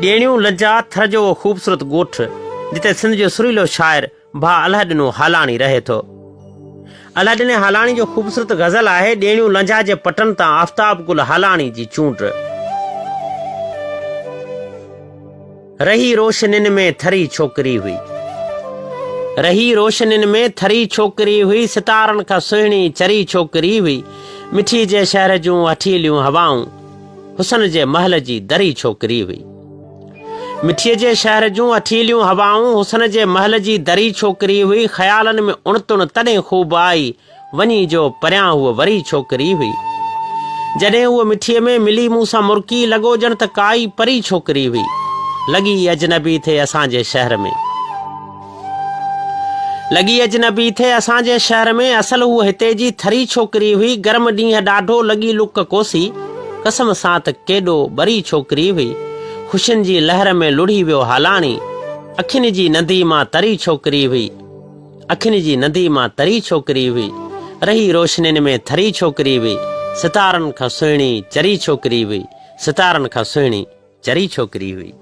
ॾेणियूं लज्जा थर जो ख़ूबसूरत ॻोठ जिते सिंध जो सुरीलो शाइर भा अलाह ॾिनो हालाणी रहे थो। अलाह ॾिने हालाणी जो ख़ूबसूरत गज़ल आहे ॾेणियूं लंझा जे पटनि तां आफ़्ताब गुल हालाणी जी चूंड। रही रोशनिन में थरी छोकिरी हुई, रही रोशनिन में थरी छोकिरी हुई, सितारनि खां सुहिणी चरी छोकिरी हुई, मिठी जे शहर जूं हठीलियूं हवाऊं, हुसन जे महल जी दरी छोकिरी हुई। मिठीअ जे शहर जूं हठीलियूं हवाऊं, हुसन जे महल जी दरी छोकिरी हुई, ख़्यालनि में उणतुण तॾहिं ख़ूब आई, वञी जो परियां हूअ वरी छोकिरी हुई। जॾहिं हूअ मिठीअ में मिली मूंसां मुर्की, लॻो ॼण त काई परी छोकिरी हुई, लॻी अजनबी थे असांजे शहर में, लॻी अजनबी थे असांजे शहर में, असल हूअ हिते जी थरी छोकिरी हुई, गरम ॾींहं ॾाढो लॻी लुक कोसी, कसम सां त केॾो बरी छोकिरी हुई, ख़ुशियुनि जी लहर में लुढ़ी वियो हालाणी, अखियुनि जी नदी मां तरी छोकिरी हुई, अखियुनि जी नदी मां तरी छोकिरी हुई, रही रोशनिन में थरी छोकिरी हुई, सितारनि खां सुहिणी चरी छोकिरी हुई, सितारनि खां सुहिणी चरी छोकिरी हुई।